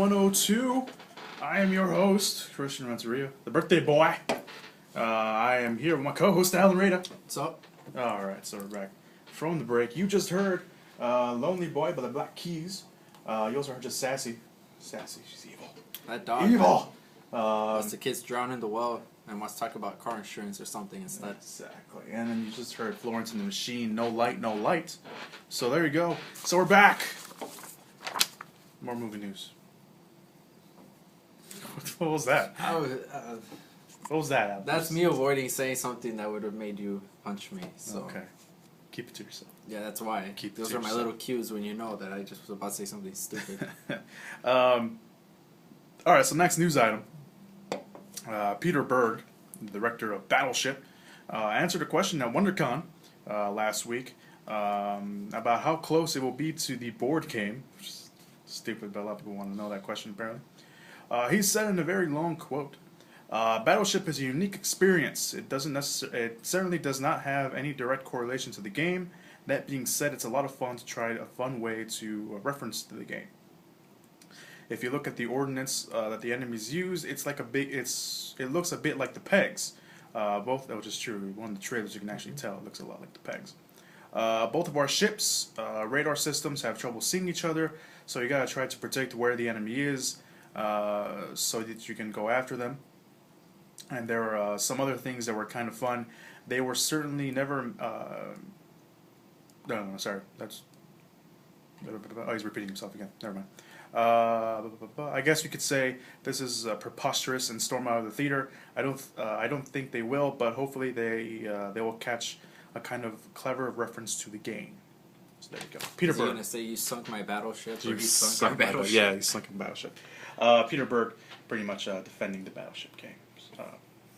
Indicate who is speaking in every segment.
Speaker 1: 102. I am your host, Christian Renteria, the birthday boy. I am here with my co-host, Alan Rada.
Speaker 2: What's up?
Speaker 1: Alright, so we're back from the break. You just heard Lonely Boy by the Black Keys. You also heard just Sassy. Sassy, she's evil.
Speaker 2: That dog.
Speaker 1: Evil!
Speaker 2: Unless the kids drown in the well and wants to talk about car insurance or something instead.
Speaker 1: Exactly. And then you just heard Florence and the Machine, No Light, No Light. So there you go. So we're back. More movie news. What was that? What was that, Alex?
Speaker 2: That's me avoiding saying something that would have made you punch me. So.
Speaker 1: Okay. Keep it to yourself.
Speaker 2: Yeah, that's why.
Speaker 1: Keep it
Speaker 2: Those
Speaker 1: to
Speaker 2: are my
Speaker 1: yourself.
Speaker 2: little cues when you know that I just was about to say something stupid.
Speaker 1: Alright, so next news item. Peter Berg, the director of Battleship, answered a question at WonderCon last week about how close it will be to the board game. Which is stupid, but a lot of people want to know that question apparently. He said in a very long quote, Battleship is a unique experience. It certainly does not have any direct correlation to the game. That being said, it's a lot of fun to try a fun way to reference to the game. If you look at the ordnance that the enemies use, it's like it looks a bit like the pegs. Which is true. One of the trailers you can actually tell it looks a lot like the pegs. Both of our ships, radar systems have trouble seeing each other, so you gotta try to predict where the enemy is, so that you can go after them. And there are some other things that were kind of fun. They were certainly never. No, sorry. That's. Oh, he's repeating himself again. Never mind. I guess you could say this is preposterous and storm out of the theater. I don't think they will, but hopefully they will catch a kind of clever reference to the game. So there you go. Peter Berg.
Speaker 2: Is he gonna say you sunk my battleship? Or
Speaker 1: You
Speaker 2: you sunk my battleship?
Speaker 1: Yeah, he sunk my battleship. Peter Berg, pretty much defending the Battleship game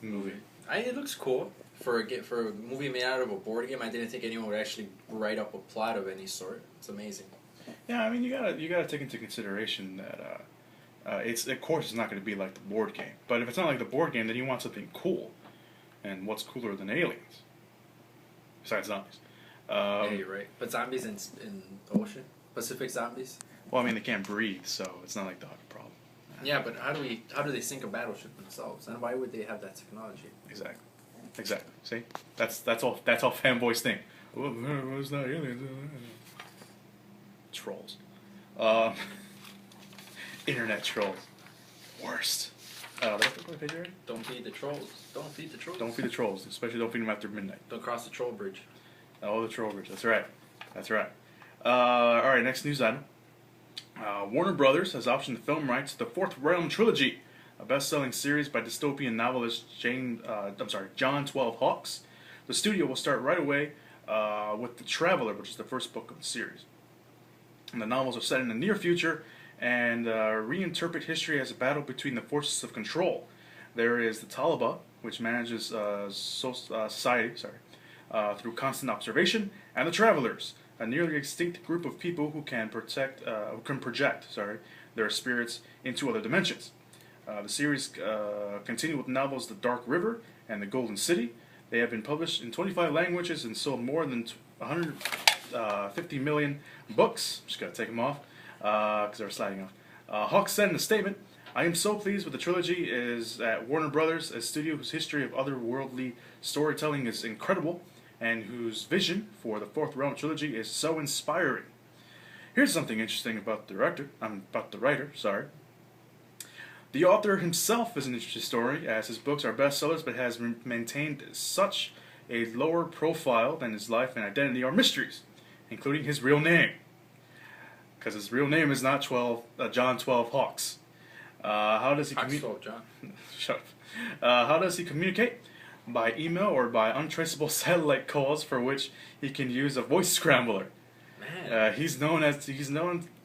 Speaker 1: movie.
Speaker 2: It looks cool for a movie made out of a board game. I didn't think anyone would actually write up a plot of any sort. It's amazing.
Speaker 1: Yeah, I mean you gotta take into consideration that it's of course it's not going to be like the board game. But if it's not like the board game, then you want something cool. And what's cooler than aliens? Besides zombies.
Speaker 2: Yeah, you're right. But zombies in the ocean, Pacific zombies.
Speaker 1: Well, I mean they can't breathe, so it's not like the problem.
Speaker 2: Yeah, but how do they sink a battleship themselves? And why would they have that technology?
Speaker 1: Exactly. See, that's all fanboys think. Well, it's not aliens. Trolls. Internet trolls. Worst.
Speaker 2: Don't feed the trolls. Don't feed the trolls.
Speaker 1: Don't feed the trolls, especially don't feed them after midnight.
Speaker 2: Don't cross the troll bridge.
Speaker 1: Oh, the troll bridge. That's right. Alright, next news item. Warner Brothers has optioned the film rights to the Fourth Realm trilogy, a best-selling series by dystopian novelist John 12 Hawkes. The studio will start right away with The Traveler, which is the first book of the series. And the novels are set in the near future and reinterpret history as a battle between the forces of control. There is the Talaba, which manages society through constant observation, and the Travelers, a nearly extinct group of people who can project their spirits into other dimensions. The series continue with novels The Dark River and The Golden City. They have been published in 25 languages and sold more than 150 million books. Just gotta take them off because they're sliding off. Hawks said in a statement, "I am so pleased with the trilogy is at Warner Brothers, a studio whose history of otherworldly storytelling is incredible and whose vision for the Fourth Realm trilogy is so inspiring." Here's something interesting about the writer. The author himself is an interesting story, as his books are bestsellers, but has maintained such a lower profile than his life and identity are mysteries, including his real name. Because his real name is not John 12 Hawks. How does he communicate?
Speaker 2: John.
Speaker 1: Shut up. How does he communicate? By email or by untraceable satellite calls, for which he can use a voice scrambler.
Speaker 2: Man.
Speaker 1: He's known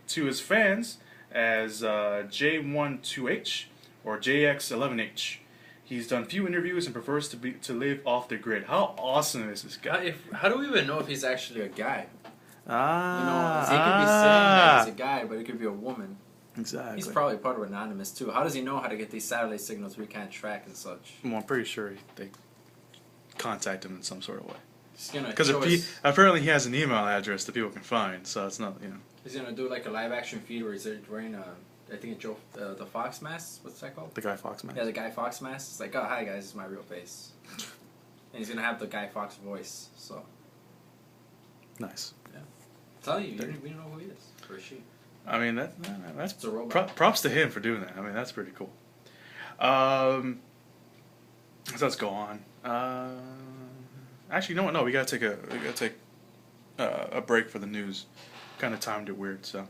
Speaker 1: to his fans as J12H or JX11H. He's done few interviews and prefers to live off the grid. How awesome is this guy?
Speaker 2: How do we even know if he's actually a guy? He could be saying that he's a guy, but he could be a woman.
Speaker 1: Exactly.
Speaker 2: He's probably part of Anonymous too. How does he know how to get these satellite signals we can't track and such?
Speaker 1: Well, I'm pretty sure they contact him in some sort of way.
Speaker 2: Because
Speaker 1: apparently he has an email address that people can find, so it's not,
Speaker 2: He's gonna do like a live action feed where he's wearing I think Joe the Fox mask. What's that called?
Speaker 1: The Guy Fawkes mask.
Speaker 2: Yeah, the Guy Fox mask. It's like, oh hi guys, this is my real face, and he's gonna have the Guy Fox voice. So
Speaker 1: Nice.
Speaker 2: yeah, tell you, we don't know who he is or she.
Speaker 1: I mean that's
Speaker 2: It's a robot.
Speaker 1: props to him for doing that. I mean that's pretty cool. So let's go on. Actually, you know what? No, we gotta take a break for the news. Kind of timed it weird. So